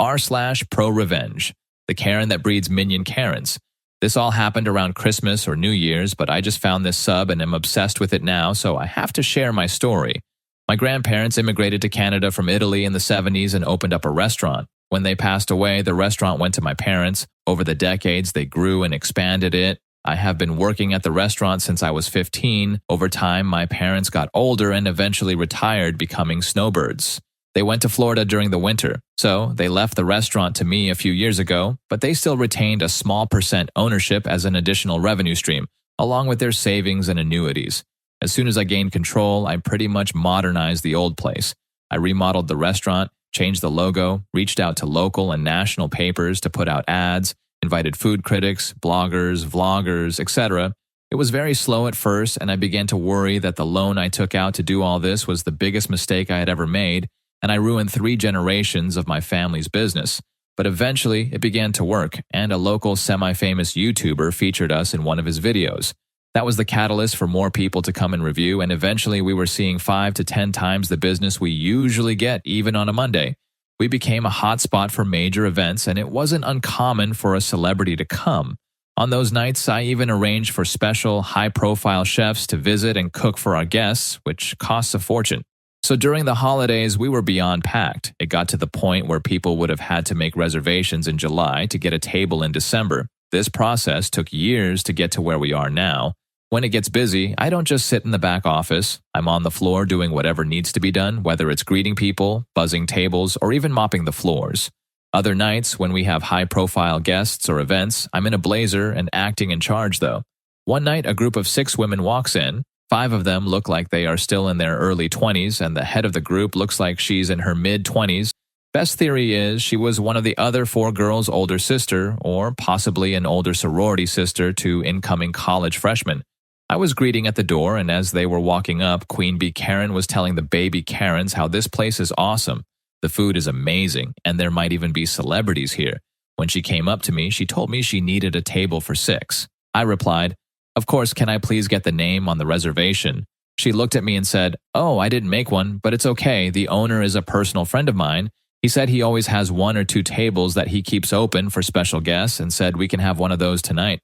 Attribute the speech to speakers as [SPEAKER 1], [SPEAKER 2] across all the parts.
[SPEAKER 1] r/ProRevenge, the Karen that breeds minion Karens. This all happened around Christmas or New Year's, but I just found this sub and am obsessed with it now, so I have to share my story. My grandparents immigrated to Canada from Italy in the 70s and opened up a restaurant. When they passed away, the restaurant went to my parents. Over the decades, they grew and expanded it. I have been working at the restaurant since I was 15. Over time, my parents got older and eventually retired, becoming snowbirds. They went to Florida during the winter, so they left the restaurant to me a few years ago, but they still retained a small % ownership as an additional revenue stream, along with their savings and annuities. As soon as I gained control, I pretty much modernized the old place. I remodeled the restaurant, changed the logo, reached out to local and national papers to put out ads, invited food critics, bloggers, vloggers, etc. It was very slow at first, and I began to worry that the loan I took out to do all this was the biggest mistake I had ever made, and I ruined 3 generations of my family's business. But eventually, it began to work, and a local semi-famous YouTuber featured us in one of his videos. That was the catalyst for more people to come and review, and eventually we were seeing 5 to 10 times the business we usually get, even on a Monday. We became a hotspot for major events, and it wasn't uncommon for a celebrity to come. On those nights, I even arranged for special, high-profile chefs to visit and cook for our guests, which costs a fortune. So during the holidays, we were beyond packed. It got to the point where people would have had to make reservations in July to get a table in December. This process took years to get to where we are now. When it gets busy, I don't just sit in the back office. I'm on the floor doing whatever needs to be done, whether it's greeting people, buzzing tables, or even mopping the floors. Other nights, when we have high-profile guests or events, I'm in a blazer and acting in charge, though. One night, a group of 6 women walks in. 5 of them look like they are still in their early 20s, and the head of the group looks like she's in her mid-20s. Best theory is she was one of the other 4 girls' older sister, or possibly an older sorority sister to incoming college freshmen. I was greeting at the door, and as they were walking up, Queen Bee Karen was telling the baby Karens how this place is awesome. The food is amazing, and there might even be celebrities here. When she came up to me, she told me she needed a table for 6. I replied, "Of course, can I please get the name on the reservation?" She looked at me and said, "Oh, I didn't make one, but it's okay. The owner is a personal friend of mine. He said he always has 1 or 2 tables that he keeps open for special guests and said we can have one of those tonight."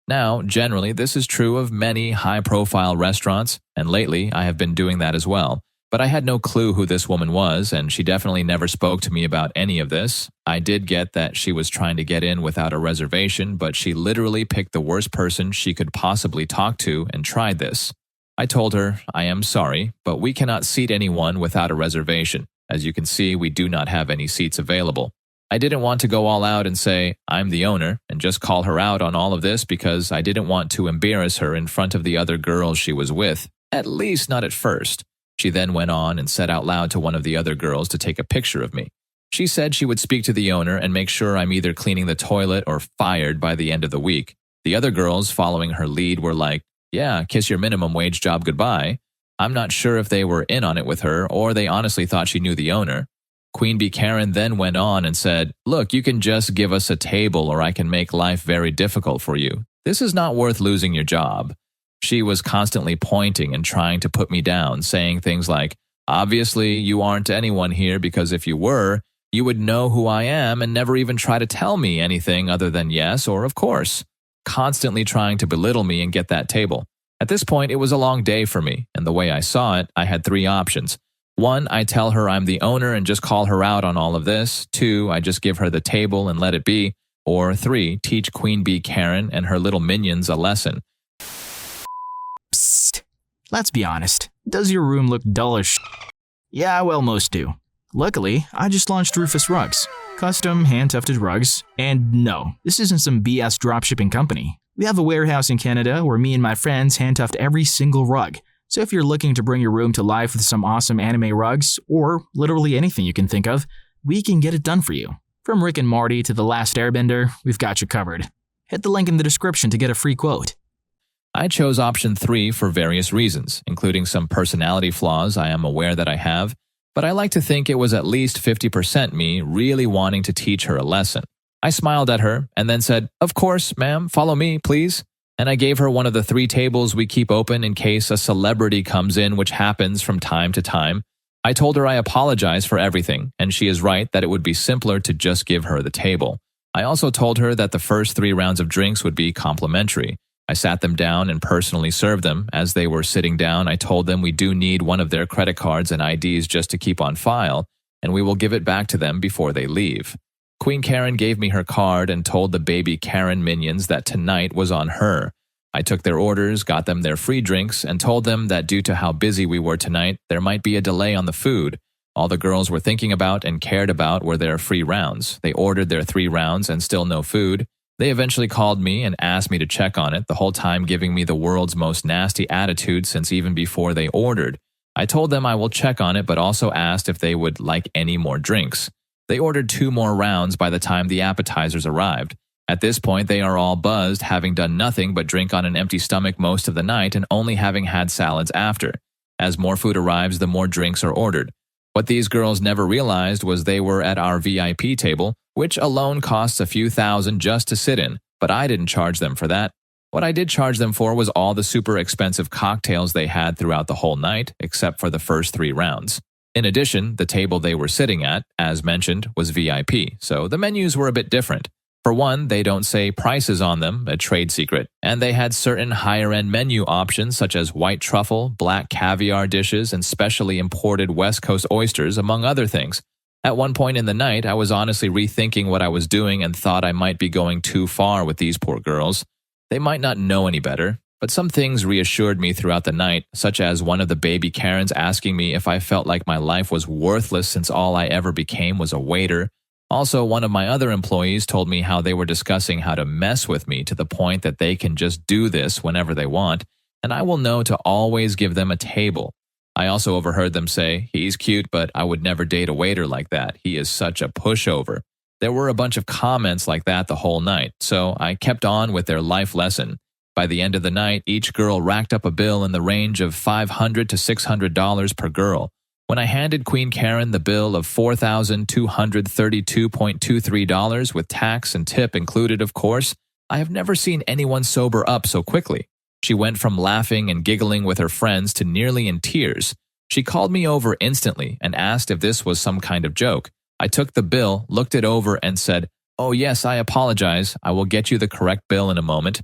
[SPEAKER 1] Now, generally, this is true of many high-profile restaurants, and lately I have been doing that as well. But I had no clue who this woman was, and she definitely never spoke to me about any of this. I did get that she was trying to get in without a reservation, but she literally picked the worst person she could possibly talk to and tried this. I told her, "I am sorry, but we cannot seat anyone without a reservation. As you can see, we do not have any seats available." I didn't want to go all out and say, "I'm the owner," and just call her out on all of this because I didn't want to embarrass her in front of the other girls she was with, at least not at first. She then went on and said out loud to one of the other girls to take a picture of me. She said she would speak to the owner and make sure I'm either cleaning the toilet or fired by the end of the week. The other girls following her lead were like, "Yeah, kiss your minimum wage job goodbye." I'm not sure if they were in on it with her or they honestly thought she knew the owner. Queen Bee Karen then went on and said, "Look, you can just give us a table or I can make life very difficult for you. This is not worth losing your job." She was constantly pointing and trying to put me down, saying things like, "Obviously, you aren't anyone here because if you were, you would know who I am and never even try to tell me anything other than yes or of course." Constantly trying to belittle me and get that table. At this point, it was a long day for me, and the way I saw it, I had 3 options. 1, I tell her I'm the owner and just call her out on all of this. 2, I just give her the table and let it be. Or 3, teach Queen Bee Karen and her little minions a lesson.
[SPEAKER 2] Psst. Let's be honest. Does your room look dull as Yeah, well, most do. Luckily, I just launched Rufus rugs. Custom, hand-tufted rugs. And no, this isn't some BS dropshipping company. We have a warehouse in Canada where me and my friends hand-tuft every single rug. So if you're looking to bring your room to life with some awesome anime rugs, or literally anything you can think of, we can get it done for you. From Rick and Morty to The Last Airbender, we've got you covered. Hit the link in the description to get a free quote.
[SPEAKER 1] I chose option 3 for various reasons, including some personality flaws I am aware that I have, but I like to think it was at least 50% me really wanting to teach her a lesson. I smiled at her and then said, "Of course, ma'am, follow me, please." And I gave her one of the 3 tables we keep open in case a celebrity comes in, which happens from time to time. I told her I apologize for everything, and she is right that it would be simpler to just give her the table. I also told her that the first 3 rounds of drinks would be complimentary. I sat them down and personally served them. As they were sitting down, I told them we do need one of their credit cards and IDs just to keep on file, and we will give it back to them before they leave. Queen Karen gave me her card and told the baby Karen minions that tonight was on her. I took their orders, got them their free drinks, and told them that due to how busy we were tonight, there might be a delay on the food. All the girls were thinking about and cared about were their free rounds. They ordered their 3 rounds and still no food. They eventually called me and asked me to check on it, the whole time giving me the world's most nasty attitude since even before they ordered. I told them I will check on it, but also asked if they would like any more drinks. They ordered 2 more rounds by the time the appetizers arrived. At this point, they are all buzzed, having done nothing but drink on an empty stomach most of the night and only having had salads after. As more food arrives, the more drinks are ordered. What these girls never realized was they were at our VIP table, which alone costs a few thousand just to sit in, but I didn't charge them for that. What I did charge them for was all the super expensive cocktails they had throughout the whole night, except for the first 3 rounds. In addition, the table they were sitting at, as mentioned, was VIP, so the menus were a bit different. For one, they don't say prices on them, a trade secret, and they had certain higher-end menu options such as white truffle, black caviar dishes, and specially imported West Coast oysters, among other things. At one point in the night, I was honestly rethinking what I was doing and thought I might be going too far with these poor girls. They might not know any better, but some things reassured me throughout the night, such as one of the baby Karens asking me if I felt like my life was worthless since all I ever became was a waiter. Also, one of my other employees told me how they were discussing how to mess with me to the point that they can just do this whenever they want, and I will know to always give them a table. I also overheard them say, "He's cute, but I would never date a waiter like that. He is such a pushover." There were a bunch of comments like that the whole night, so I kept on with their life lesson. By the end of the night, each girl racked up a bill in the range of $500 to $600 per girl. When I handed Queen Karen the bill of $4,232.23 with tax and tip included, of course, I have never seen anyone sober up so quickly. She went from laughing and giggling with her friends to nearly in tears. She called me over instantly and asked if this was some kind of joke. I took the bill, looked it over, and said, "Oh yes, I apologize. I will get you the correct bill in a moment."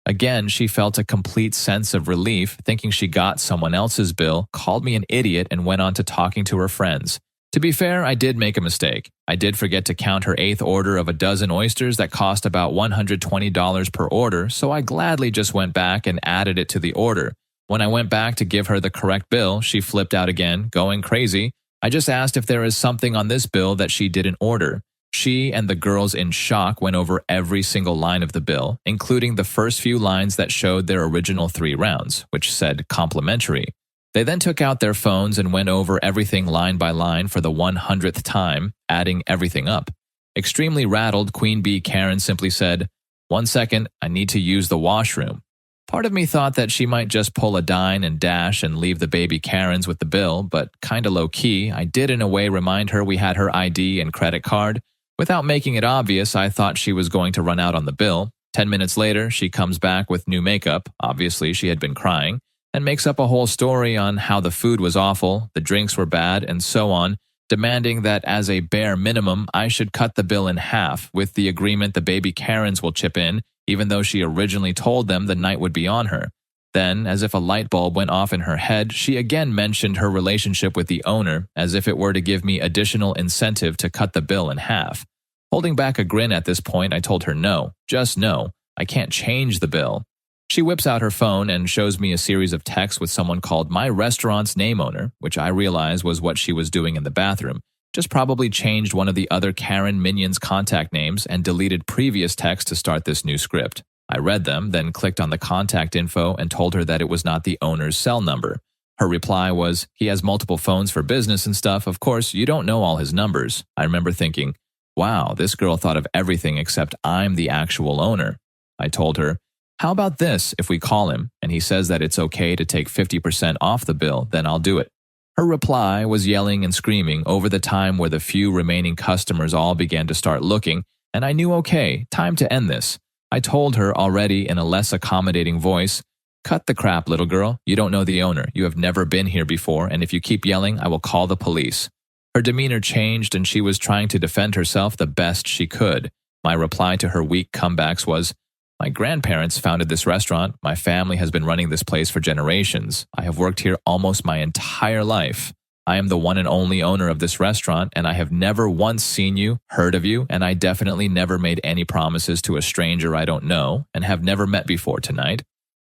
[SPEAKER 1] Again, she felt a complete sense of relief, thinking she got someone else's bill, called me an idiot, and went on to talking to her friends. To be fair, I did make a mistake. I did forget to count her 8th order of a dozen oysters that cost about $120 per order, so I gladly just went back and added it to the order. When I went back to give her the correct bill, she flipped out again, going crazy. I just asked if there is something on this bill that she didn't order. She and the girls in shock went over every single line of the bill, including the first few lines that showed their original 3 rounds, which said complimentary. They then took out their phones and went over everything line by line for the 100th time, adding everything up. Extremely rattled, Queen Bee Karen simply said, "1 second, I need to use the washroom." Part of me thought that she might just pull a dine and dash and leave the baby Karens with the bill, but kinda low-key, I did in a way remind her we had her ID and credit card. Without making it obvious, I thought she was going to run out on the bill. 10 minutes later, she comes back with new makeup, obviously she had been crying, and makes up a whole story on how the food was awful, the drinks were bad, and so on, demanding that as a bare minimum, I should cut the bill in half, with the agreement the baby Karens will chip in, even though she originally told them the night would be on her. Then, as if a light bulb went off in her head, she again mentioned her relationship with the owner, as if it were to give me additional incentive to cut the bill in half. Holding back a grin at this point, I told her no, just no, I can't change the bill. She whips out her phone and shows me a series of texts with someone called my restaurant's name owner, which I realized was what she was doing in the bathroom. Just probably changed one of the other Karen minions' contact names and deleted previous texts to start this new script. I read them, then clicked on the contact info and told her that it was not the owner's cell number. Her reply was, "He has multiple phones for business and stuff. Of course, you don't know all his numbers." I remember thinking, wow, this girl thought of everything except I'm the actual owner. I told her, "How about this if we call him and he says that it's okay to take 50% off the bill, then I'll do it." Her reply was yelling and screaming over the time where the few remaining customers all began to start looking, and I knew, okay, time to end this. I told her already in a less accommodating voice, Cut the crap, little girl. You don't know the owner. You have never been here before, and if you keep yelling, I will call the police. Her demeanor changed, and she was trying to defend herself the best she could. My reply to her weak comebacks was, my grandparents founded this restaurant. My family has been running this place for generations. I have worked here almost my entire life. I am the one and only owner of this restaurant, and I have never once seen you, heard of you, and I definitely never made any promises to a stranger I don't know and have never met before tonight.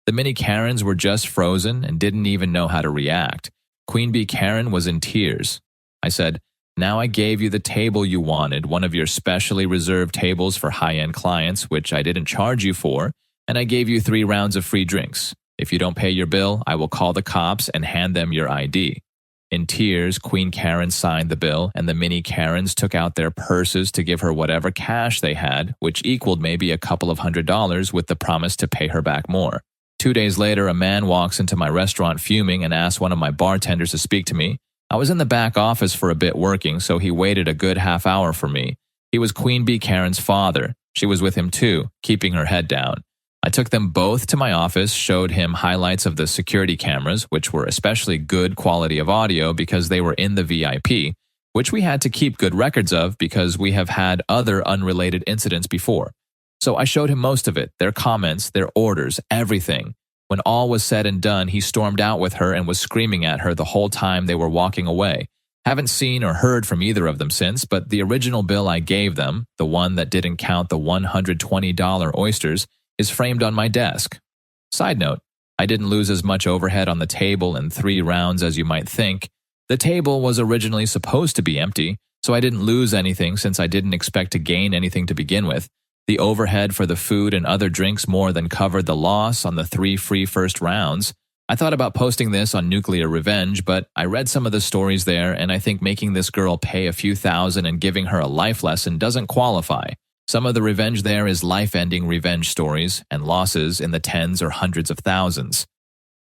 [SPEAKER 1] The mini Karens were just frozen and didn't even know how to react. Queen Bee Karen was in tears. I said, now I gave you the table you wanted, one of your specially reserved tables for high-end clients, which I didn't charge you for, and I gave you 3 rounds of free drinks. If you don't pay your bill, I will call the cops and hand them your ID. In tears, Queen Karen signed the bill, and the mini Karens took out their purses to give her whatever cash they had, which equaled maybe a couple of $100 with the promise to pay her back more. 2 days later, a man walks into my restaurant fuming and asks one of my bartenders to speak to me. I was in the back office for a bit working, so he waited a good half hour for me. He was Queen Bee Karen's father. She was with him too, keeping her head down. I took them both to my office, showed him highlights of the security cameras, which were especially good quality of audio because they were in the VIP, which we had to keep good records of because we have had other unrelated incidents before. So I showed him most of it, their comments, their orders, everything. When all was said and done, he stormed out with her and was screaming at her the whole time they were walking away. Haven't seen or heard from either of them since, but the original bill I gave them, the one that didn't count the $120 oysters, is framed on my desk. Side note, I didn't lose as much overhead on the table in 3 rounds as you might think. The table was originally supposed to be empty, so I didn't lose anything since I didn't expect to gain anything to begin with. The overhead for the food and other drinks more than covered the loss on the 3 free first rounds. I thought about posting this on Nuclear Revenge, but I read some of the stories there, and I think making this girl pay a few thousand and giving her a life lesson doesn't qualify. Some of the revenge there is life-ending revenge stories and losses in the tens or hundreds of thousands.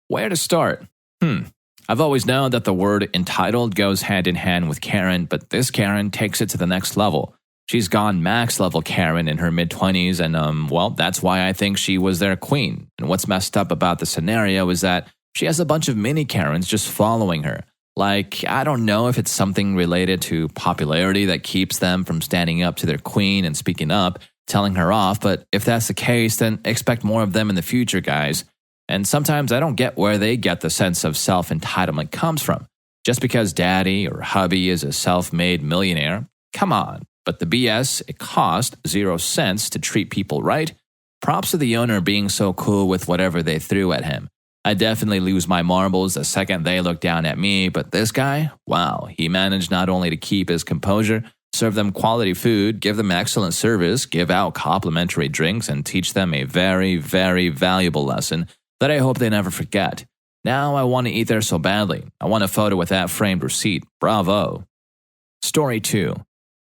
[SPEAKER 1] Where to start? I've always known that the word entitled goes hand in hand with Karen, but this Karen takes it to the next level. She's gone max level Karen in her mid-20s, and well, that's why I think she was their queen. And what's messed up about the scenario is that she has a bunch of mini Karens just following her. Like, I don't know if it's something related to popularity that keeps them from standing up to their queen and speaking up, telling her off, but if that's the case, then expect more of them in the future, guys. And sometimes I don't get where they get the sense of self-entitlement comes from. Just because daddy or hubby is a self-made millionaire? Come on. But the BS, it cost 0 cents to treat people right. Props to the owner being so cool with whatever they threw at him. I definitely lose my marbles the second they look down at me, but this guy, wow, he managed not only to keep his composure, serve them quality food, give them excellent service, give out complimentary drinks, and teach them a very, very valuable lesson that I hope they never forget. Now I want to eat there so badly. I want a photo with that framed receipt. Bravo. Story 2.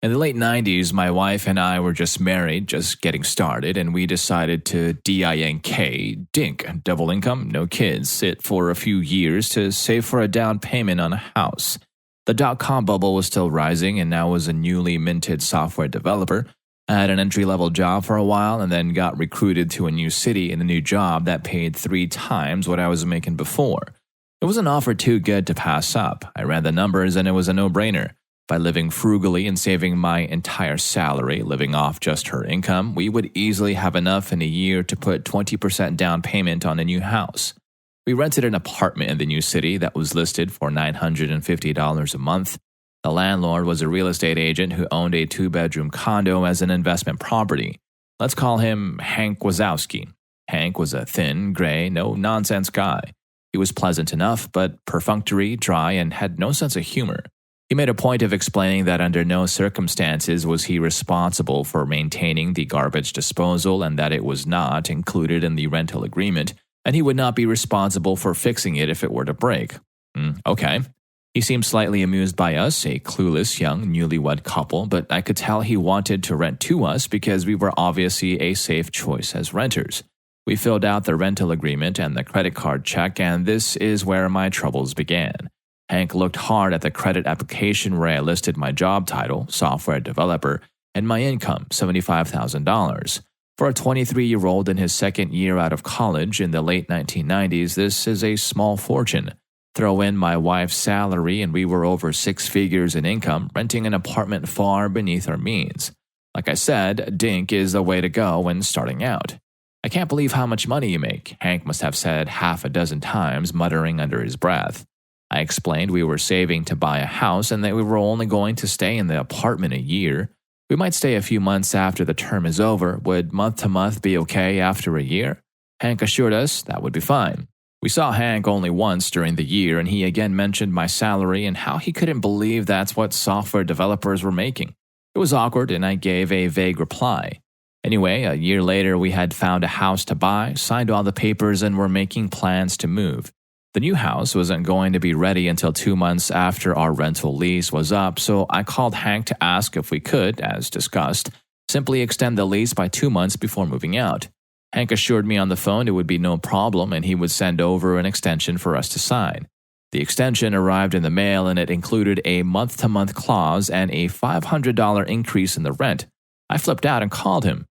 [SPEAKER 1] In the late 90s, my wife and I were just married, just getting started, and we decided to dink, double income, no kids, sit for a few years to save for a down payment on a house. The dot-com bubble was still rising, and I was a newly minted software developer. I had an entry-level job for a while and then got recruited to a new city in a new job that paid 3 times what I was making before. It was an offer too good to pass up. I ran the numbers and it was a no-brainer. By living frugally and saving my entire salary, living off just her income, we would easily have enough in a year to put 20% down payment on a new house. We rented an apartment in the new city that was listed for $950 a month. The landlord was a real estate agent who owned a 2-bedroom condo as an investment property. Let's call him Hank Wazowski. Hank was a thin, gray, no-nonsense guy. He was pleasant enough, but perfunctory, dry, and had no sense of humor. He made a point of explaining that under no circumstances was he responsible for maintaining the garbage disposal and that it was not included in the rental agreement, and he would not be responsible for fixing it if it were to break. Okay. He seemed slightly amused by us, a clueless young newlywed couple, but I could tell he wanted to rent to us because we were obviously a safe choice as renters. We filled out the rental agreement and the credit card check, and this is where my troubles began. Hank looked hard at the credit application where I listed my job title, software developer, and my income, $75,000. For a 23-year-old in his second year out of college in the late 1990s, this is a small fortune. Throw in my wife's salary and we were over 6 figures in income, renting an apartment far beneath our means. Like I said, Dink is the way to go when starting out. I can't believe how much money you make, Hank must have said half a dozen times, muttering under his breath. I explained we were saving to buy a house and that we were only going to stay in the apartment a year. We might stay a few months after the term is over. Would month-to-month be okay after a year? Hank assured us that would be fine. We saw Hank only once during the year, and he again mentioned my salary and how he couldn't believe that's what software developers were making. It was awkward, and I gave a vague reply. Anyway, a year later, we had found a house to buy, signed all the papers, and were making plans to move. The new house wasn't going to be ready until 2 months after our rental lease was up, so I called Hank to ask if we could, as discussed, simply extend the lease by 2 months before moving out. Hank assured me on the phone it would be no problem and he would send over an extension for us to sign. The extension arrived in the mail and it included a month-to-month clause and a $500 increase in the rent. I flipped out and called him.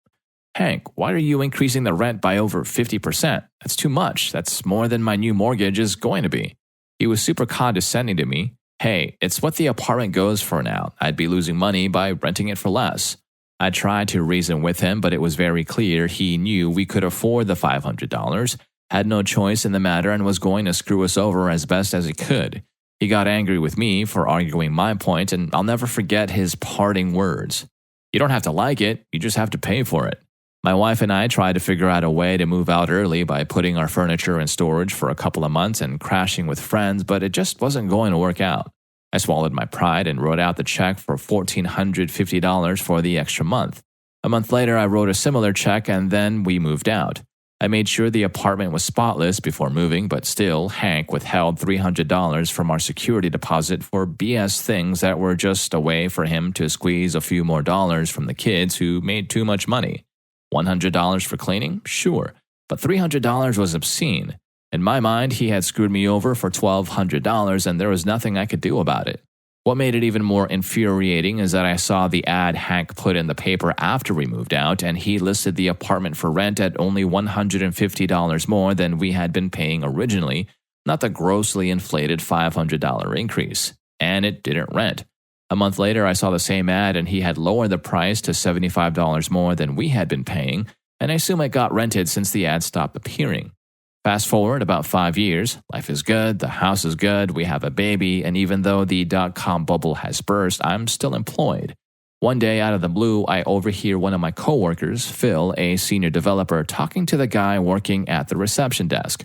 [SPEAKER 1] Hank, why are you increasing the rent by over 50%? That's too much. That's more than my new mortgage is going to be. He was super condescending to me. Hey, it's what the apartment goes for now. I'd be losing money by renting it for less. I tried to reason with him, but it was very clear he knew we could afford the $500, had no choice in the matter, and was going to screw us over as best as he could. He got angry with me for arguing my point, and I'll never forget his parting words. You don't have to like it, you just have to pay for it. My wife and I tried to figure out a way to move out early by putting our furniture in storage for a couple of months and crashing with friends, but it just wasn't going to work out. I swallowed my pride and wrote out the check for $1,450 for the extra month. A month later, I wrote a similar check and then we moved out. I made sure the apartment was spotless before moving, but still, Hank withheld $300 from our security deposit for BS things that were just a way for him to squeeze a few more dollars from the kids who made too much money. $100 for cleaning? Sure, but $300 was obscene. In my mind, he had screwed me over for $1,200 and there was nothing I could do about it. What made it even more infuriating is that I saw the ad Hank put in the paper after we moved out, and he listed the apartment for rent at only $150 more than we had been paying originally, not the grossly inflated $500 increase. And it didn't rent. A month later, I saw the same ad and he had lowered the price to $75 more than we had been paying, and I assume it got rented since the ad stopped appearing. Fast forward about 5 years, life is good, the house is good, we have a baby, and even though the .com bubble has burst, I'm still employed. One day, out of the blue, I overhear one of my coworkers, Phil, a senior developer, talking to the guy working at the reception desk.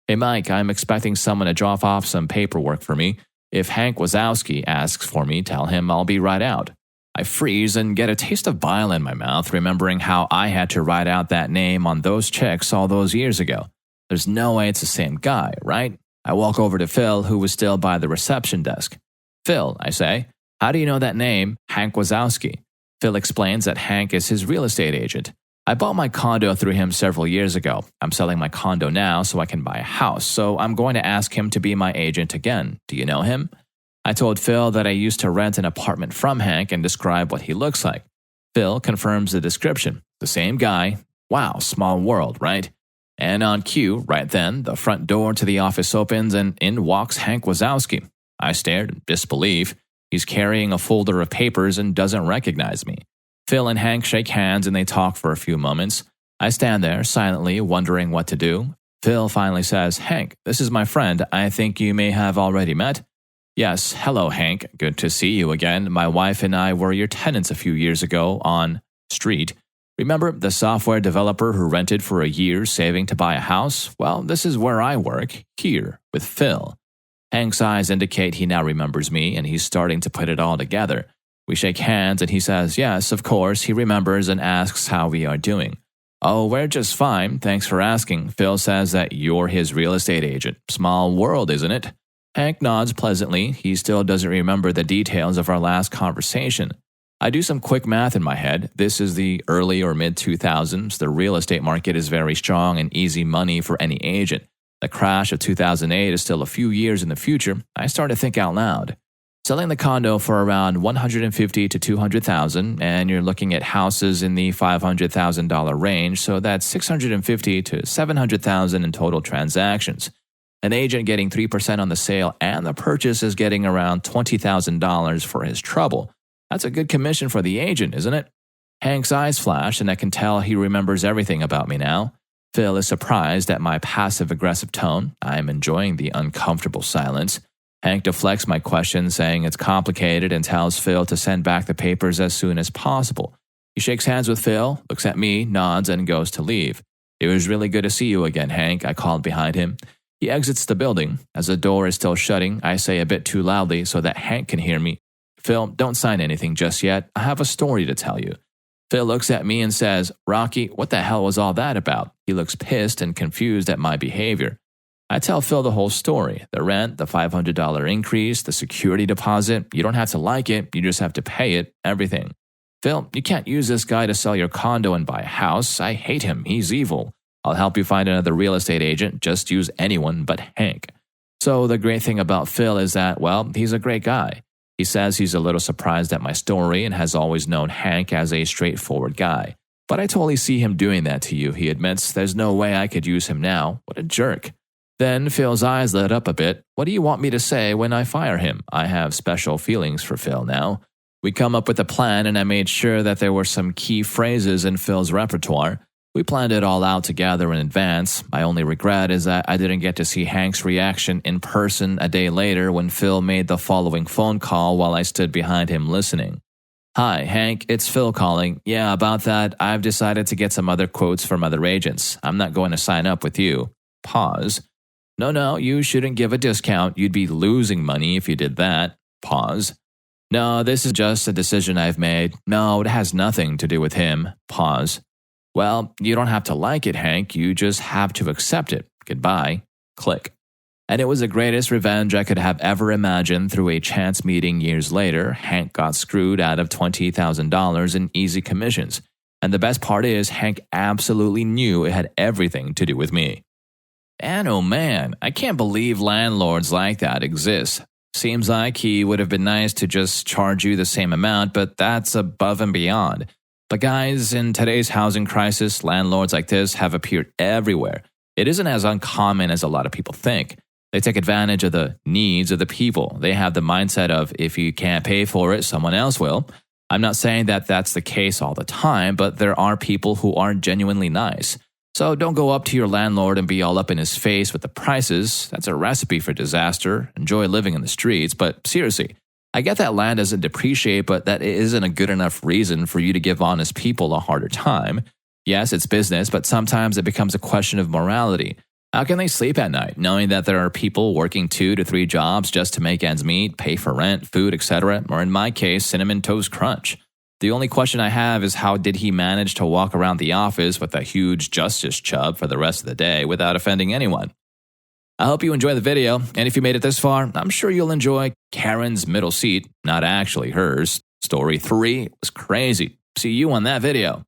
[SPEAKER 1] Hey Mike, I'm expecting someone to drop off some paperwork for me. If Hank Wazowski asks for me, tell him I'll be right out. I freeze and get a taste of bile in my mouth, remembering how I had to write out that name on those checks all those years ago. There's no way it's the same guy, right? I walk over to Phil, who was still by the reception desk. Phil, I say, how do you know that name, Hank Wazowski? Phil explains that Hank is his real estate agent. I bought my condo through him several years ago. I'm selling my condo now so I can buy a house, so I'm going to ask him to be my agent again. Do you know him? I told Phil that I used to rent an apartment from Hank and describe what he looks like. Phil confirms the description. The same guy. Wow, small world, right? And on cue, right then, the front door to the office opens and in walks Hank Wazowski. I stared in disbelief. He's carrying a folder of papers and doesn't recognize me. Phil and Hank shake hands and they talk for a few moments. I stand there silently wondering what to do. Phil finally says, Hank, this is my friend. I think you may have already met. Yes, hello Hank. Good to see you again. My wife and I were your tenants a few years ago on Street. Remember the software developer who rented for a year saving to buy a house? Well, this is where I work, here, with Phil. Hank's eyes indicate he now remembers me and he's starting to put it all together. We shake hands and he says, yes, of course, he remembers and asks how we are doing. Oh, we're just fine, thanks for asking. Phil says that you're his real estate agent. Small world, isn't it? Hank nods pleasantly. He still doesn't remember the details of our last conversation. I do some quick math in my head. This is the early or mid-2000s. The real estate market is very strong and easy money for any agent. The crash of 2008 is still a few years in the future. I start to think out loud. selling the condo for around $150,000 to $200,000, and you're looking at houses in the $500,000 range, so that's $650,000 to $700,000 in total transactions. An agent getting 3% on the sale and the purchase is getting around $20,000 for his trouble. That's a good commission for the agent, isn't it? Hank's eyes flash, and I can tell he remembers everything about me now. Phil is surprised at my passive-aggressive tone. I am enjoying the uncomfortable silence. Hank deflects my question, saying it's complicated, and tells Phil to send back the papers as soon as possible. He shakes hands with Phil, looks at me, nods, and goes to leave. "It was really good to see you again, Hank," I called behind him. He exits the building. As the door is still shutting, I say a bit too loudly so that Hank can hear me, "Phil, don't sign anything just yet. I have a story to tell you." Phil looks at me and says, "Rocky, what the hell was all that about?" He looks pissed and confused at my behavior. I tell Phil the whole story. The rent, the $500 increase, the security deposit. You don't have to like it, you just have to pay it, everything. "Phil, you can't use this guy to sell your condo and buy a house. I hate him, he's evil. I'll help you find another real estate agent, just use anyone but Hank." So the great thing about Phil is that, well, he's a great guy. He says he's a little surprised at my story and has always known Hank as a straightforward guy. "But I totally see him doing that to you," he admits. "There's no way I could use him now. What a jerk." Then Phil's eyes lit up a bit. "What do you want me to say when I fire him?" I have special feelings for Phil now. We come up with a plan, and I made sure that there were some key phrases in Phil's repertoire. We planned it all out together in advance. My only regret is that I didn't get to see Hank's reaction in person a day later when Phil made the following phone call while I stood behind him listening. "Hi, Hank, it's Phil calling. Yeah, about that, I've decided to get some other quotes from other agents. I'm not going to sign up with you." Pause. No, you shouldn't give a discount. You'd be losing money if you did that." Pause. "No, this is just a decision I've made. No, it has nothing to do with him." Pause. "Well, you don't have to like it, Hank. You just have to accept it. Goodbye." Click. And it was the greatest revenge I could have ever imagined. Through a chance meeting years later, Hank got screwed out of $20,000 in easy commissions. And the best part is, Hank absolutely knew it had everything to do with me. And oh man, I can't believe landlords like that exist. Seems like he would have been nice to just charge you the same amount, but that's above and beyond. But guys, in today's housing crisis, landlords like this have appeared everywhere. It isn't as uncommon as a lot of people think. They take advantage of the needs of the people. They have the mindset of, if you can't pay for it, someone else will. I'm not saying that that's the case all the time, but there are people who aren't genuinely nice. So don't go up to your landlord and be all up in his face with the prices. That's a recipe for disaster. Enjoy living in the streets, but seriously, I get that land doesn't depreciate, but that isn't a good enough reason for you to give honest people a harder time. Yes, it's business, but sometimes it becomes a question of morality. How can they sleep at night knowing that there are people working 2 to 3 jobs just to make ends meet, pay for rent, food, etc., or in my case, Cinnamon Toast Crunch? The only question I have is, how did he manage to walk around the office with a huge justice chub for the rest of the day without offending anyone? I hope you enjoy the video, and if you made it this far, I'm sure you'll enjoy Karen's middle seat, not actually hers. Story 3 was crazy. See you on that video.